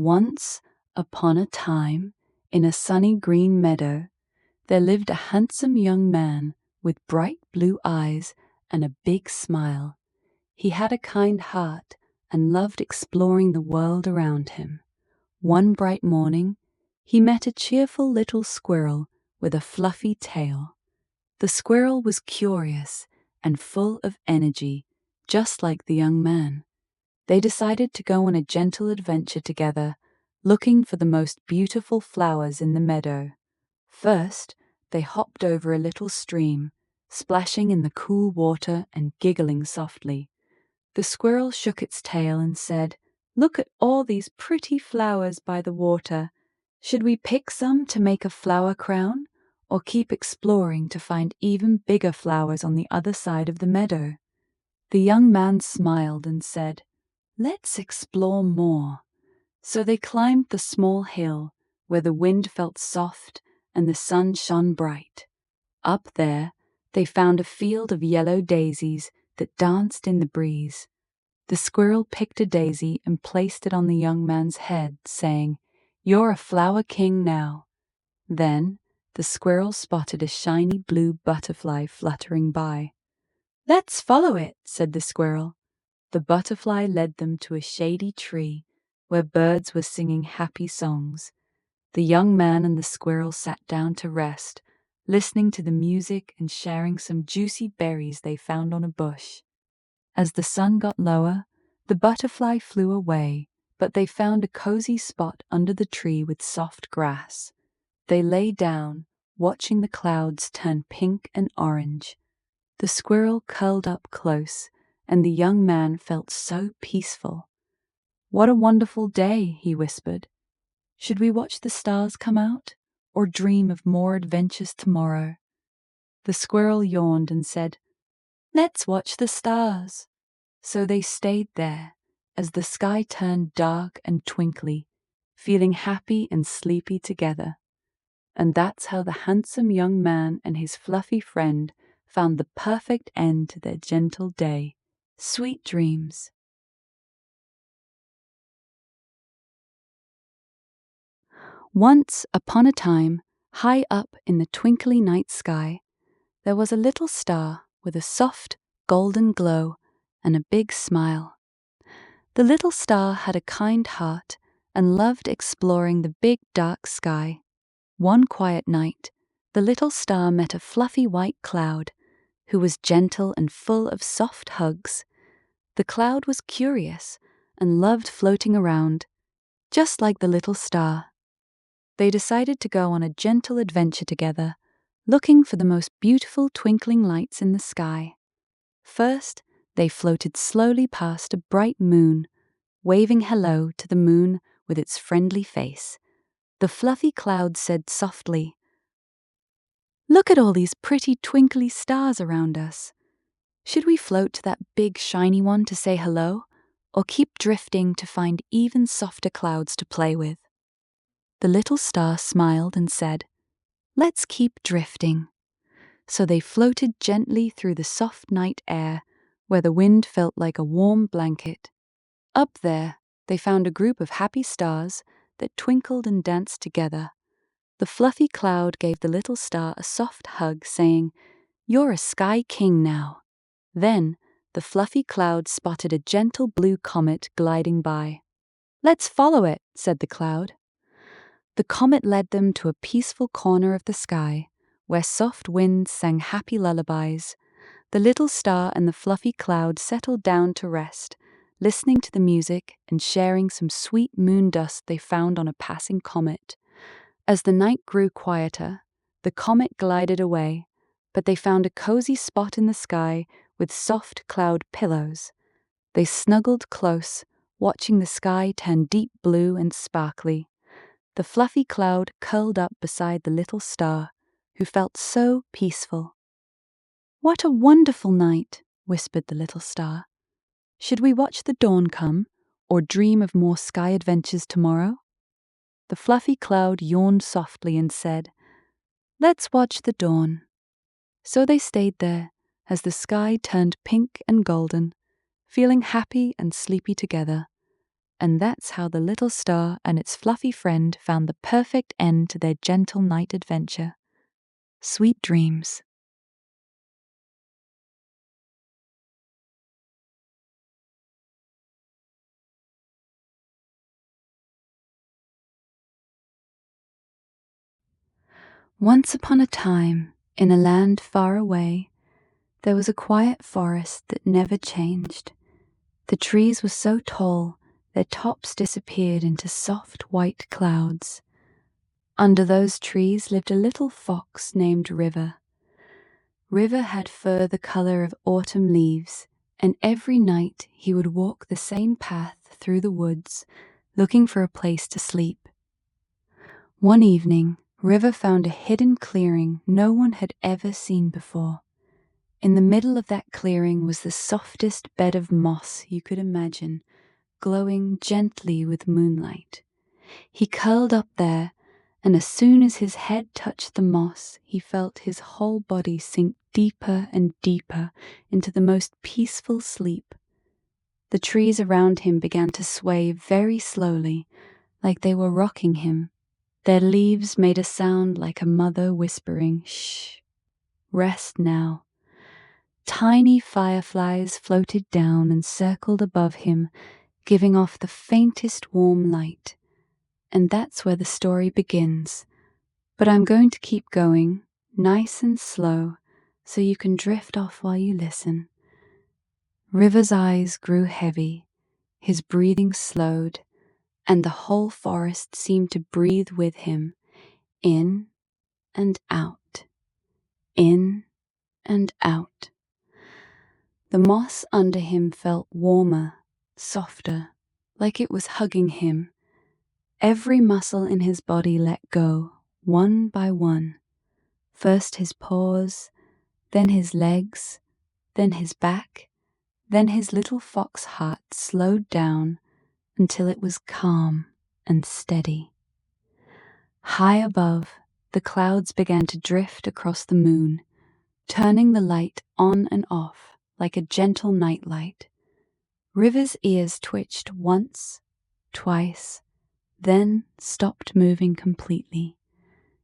Once upon a time, in a sunny green meadow, there lived a handsome young man with bright blue eyes and a big smile. He had a kind heart and loved exploring the world around him. One bright morning, he met a cheerful little squirrel with a fluffy tail. The squirrel was curious and full of energy, just like the young man. They decided to go on a gentle adventure together, looking for the most beautiful flowers in the meadow. First, they hopped over a little stream, splashing in the cool water and giggling softly. The squirrel shook its tail and said, "Look at all these pretty flowers by the water. Should we pick some to make a flower crown, or keep exploring to find even bigger flowers on the other side of the meadow?" The young man smiled and said, "Let's explore more." So they climbed the small hill where the wind felt soft and the sun shone bright. Up there, they found a field of yellow daisies that danced in the breeze. The squirrel picked a daisy and placed it on the young man's head, saying, "You're a flower king now." Then the squirrel spotted a shiny blue butterfly fluttering by. "Let's follow it," said the squirrel. The butterfly led them to a shady tree where birds were singing happy songs. The young man and the squirrel sat down to rest, listening to the music and sharing some juicy berries they found on a bush. As the sun got lower, the butterfly flew away, but they found a cozy spot under the tree with soft grass. They lay down, watching the clouds turn pink and orange. The squirrel curled up close, and the young man felt so peaceful. "What a wonderful day," he whispered. "Should we watch the stars come out, or dream of more adventures tomorrow?" The squirrel yawned and said, "Let's watch the stars." So they stayed there as the sky turned dark and twinkly, feeling happy and sleepy together. And that's how the handsome young man and his fluffy friend found the perfect end to their gentle day. Sweet dreams. Once upon a time, high up in the twinkly night sky, there was a little star with a soft, golden glow and a big smile. The little star had a kind heart and loved exploring the big, dark sky. One quiet night, the little star met a fluffy white cloud who was gentle and full of soft hugs. The cloud was curious and loved floating around, just like the little star. They decided to go on a gentle adventure together, looking for the most beautiful twinkling lights in the sky. First, they floated slowly past a bright moon, waving hello to the moon with its friendly face. The fluffy cloud said softly, "Look at all these pretty twinkly stars around us. Should we float to that big shiny one to say hello, or keep drifting to find even softer clouds to play with?" The little star smiled and said, "Let's keep drifting." So they floated gently through the soft night air, where the wind felt like a warm blanket. Up there, they found a group of happy stars that twinkled and danced together. The fluffy cloud gave the little star a soft hug, saying, "You're a sky king now." Then, the fluffy cloud spotted a gentle blue comet gliding by. "Let's follow it," said the cloud. The comet led them to a peaceful corner of the sky, where soft winds sang happy lullabies. The little star and the fluffy cloud settled down to rest, listening to the music and sharing some sweet moon dust they found on a passing comet. As the night grew quieter, the comet glided away, but they found a cozy spot in the sky with soft cloud pillows. They snuggled close, watching the sky turn deep blue and sparkly. The fluffy cloud curled up beside the little star, who felt so peaceful. "What a wonderful night," whispered the little star. "Should we watch the dawn come, or dream of more sky adventures tomorrow?" The fluffy cloud yawned softly and said, "Let's watch the dawn." So they stayed there as the sky turned pink and golden, feeling happy and sleepy together. And that's how the little star and its fluffy friend found the perfect end to their gentle night adventure. Sweet dreams. Once upon a time, in a land far away, there was a quiet forest that never changed. The trees were so tall, their tops disappeared into soft white clouds. Under those trees lived a little fox named River. River had fur the color of autumn leaves, and every night he would walk the same path through the woods, looking for a place to sleep. One evening, River found a hidden clearing no one had ever seen before. In the middle of that clearing was the softest bed of moss you could imagine, glowing gently with moonlight. He curled up there, and as soon as his head touched the moss, he felt his whole body sink deeper and deeper into the most peaceful sleep. The trees around him began to sway very slowly, like they were rocking him. Their leaves made a sound like a mother whispering, "Shh, rest now." Tiny fireflies floated down and circled above him, giving off the faintest warm light. And that's where the story begins. But I'm going to keep going, nice and slow, so you can drift off while you listen. River's eyes grew heavy, his breathing slowed, and the whole forest seemed to breathe with him, in and out, in and out. The moss under him felt warmer, softer, like it was hugging him. Every muscle in his body let go, one by one. First his paws, then his legs, then his back, then his little fox heart slowed down until it was calm and steady. High above, the clouds began to drift across the moon, turning the light on and off like a gentle nightlight. River's ears twitched once, twice, then stopped moving completely,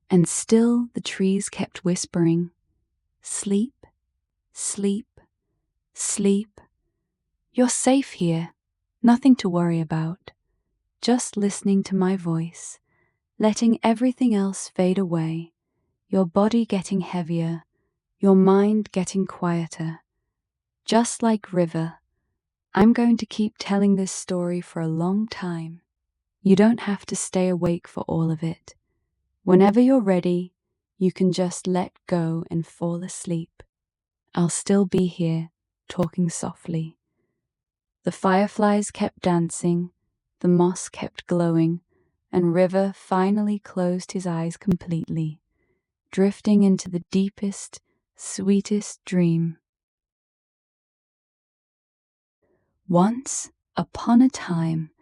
and still the trees kept whispering, "Sleep, sleep, sleep. You're safe here, nothing to worry about. Just listening to my voice, letting everything else fade away, your body getting heavier, your mind getting quieter. Just like River, I'm going to keep telling this story for a long time. You don't have to stay awake for all of it. Whenever you're ready, you can just let go and fall asleep. I'll still be here, talking softly." The fireflies kept dancing, the moss kept glowing, and River finally closed his eyes completely, drifting into the deepest, sweetest dream. Once upon a time,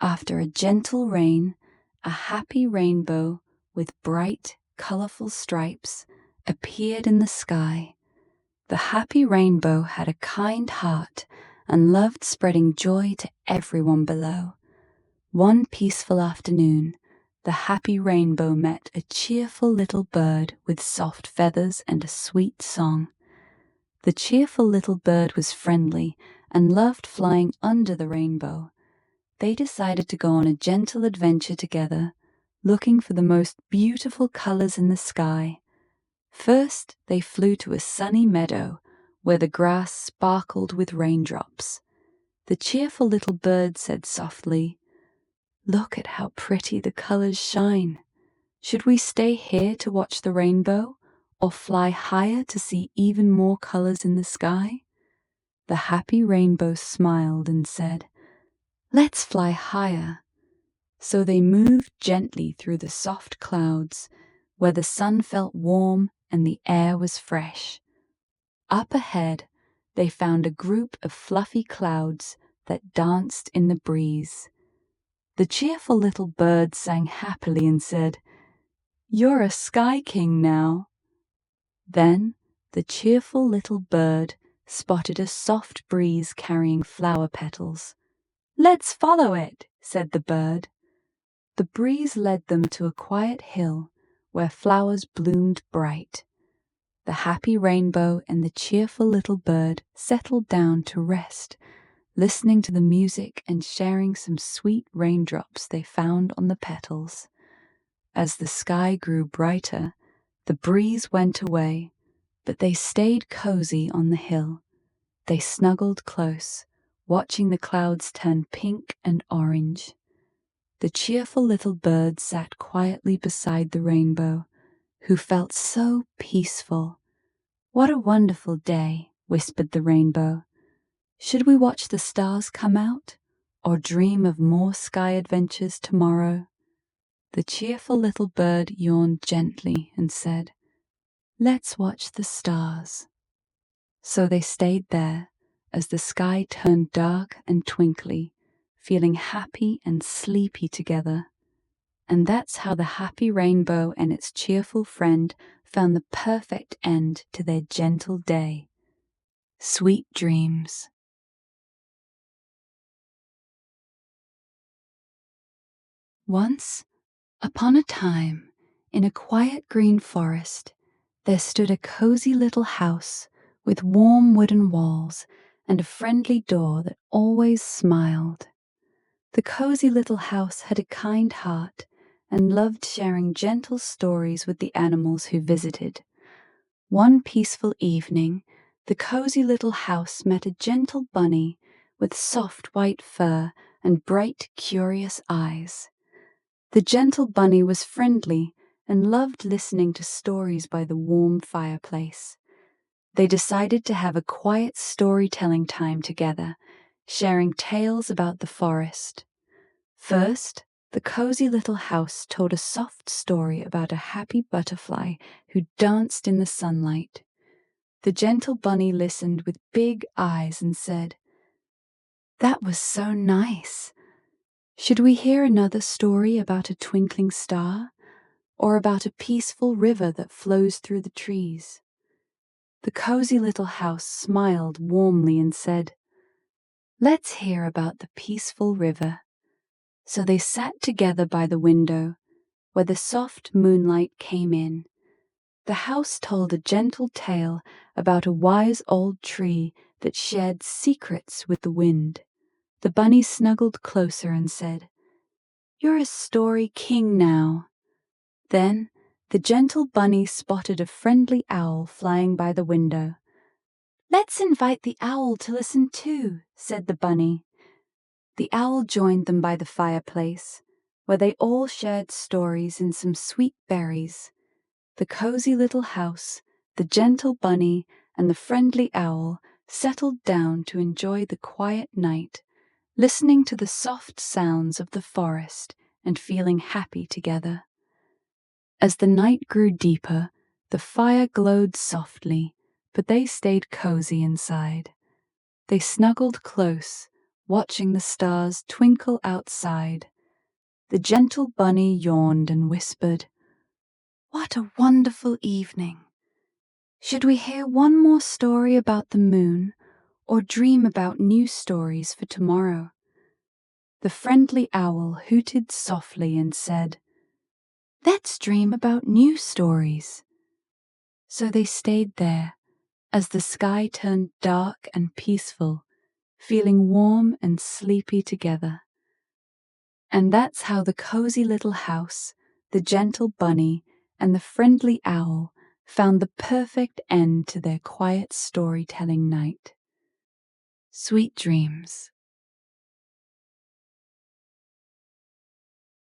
after a gentle rain, a happy rainbow with bright, colorful stripes appeared in the sky. The happy rainbow had a kind heart and loved spreading joy to everyone below. One peaceful afternoon, the happy rainbow met a cheerful little bird with soft feathers and a sweet song. The cheerful little bird was friendly and loved flying under the rainbow. They decided to go on a gentle adventure together, looking for the most beautiful colors in the sky. First, they flew to a sunny meadow where the grass sparkled with raindrops. The cheerful little bird said softly, "Look at how pretty the colors shine. Should we stay here to watch the rainbow, or fly higher to see even more colors in the sky?" The happy rainbow smiled and said, "Let's fly higher." So they moved gently through the soft clouds, where the sun felt warm and the air was fresh. Up ahead, they found a group of fluffy clouds that danced in the breeze. The cheerful little bird sang happily and said, "You're a sky king now." Then the cheerful little bird spotted a soft breeze carrying flower petals. "Let's follow it," said the bird. The breeze led them to a quiet hill where flowers bloomed bright. The happy rainbow and the cheerful little bird settled down to rest, listening to the music and sharing some sweet raindrops they found on the petals. As the sky grew brighter, the breeze went away, but they stayed cozy on the hill. They snuggled close, watching the clouds turn pink and orange. The cheerful little bird sat quietly beside the rainbow, who felt so peaceful. "What a wonderful day," whispered the rainbow. "Should we watch the stars come out, or dream of more sky adventures tomorrow?" The cheerful little bird yawned gently and said, "Let's watch the stars." So they stayed there as the sky turned dark and twinkly, feeling happy and sleepy together. And that's how the happy rainbow and its cheerful friend found the perfect end to their gentle day. Sweet dreams. Once upon a time, in a quiet green forest, there stood a cozy little house with warm wooden walls and a friendly door that always smiled. The cozy little house had a kind heart and loved sharing gentle stories with the animals who visited. One peaceful evening, the cozy little house met a gentle bunny with soft white fur and bright, curious eyes. The gentle bunny was friendly and loved listening to stories by the warm fireplace. They decided to have a quiet storytelling time together, sharing tales about the forest. First, the cozy little house told a soft story about a happy butterfly who danced in the sunlight. The gentle bunny listened with big eyes and said, "That was so nice. Should we hear another story about a twinkling star, or about a peaceful river that flows through the trees?" The cozy little house smiled warmly and said, "Let's hear about the peaceful river." So they sat together by the window, where the soft moonlight came in. The house told a gentle tale about a wise old tree that shared secrets with the wind. The bunny snuggled closer and said, "You're a story king now." Then the gentle bunny spotted a friendly owl flying by the window. "Let's invite the owl to listen too," said the bunny. The owl joined them by the fireplace, where they all shared stories and some sweet berries. The cozy little house, the gentle bunny, and the friendly owl settled down to enjoy the quiet night, listening to the soft sounds of the forest and feeling happy together. As the night grew deeper, the fire glowed softly, but they stayed cozy inside. They snuggled close, watching the stars twinkle outside. The gentle bunny yawned and whispered, "What a wonderful evening. Should we hear one more story about the moon, or dream about new stories for tomorrow?" The friendly owl hooted softly and said, "Let's dream about new stories." So they stayed there as the sky turned dark and peaceful, feeling warm and sleepy together. And that's how the cozy little house, the gentle bunny, and the friendly owl found the perfect end to their quiet storytelling night. Sweet dreams.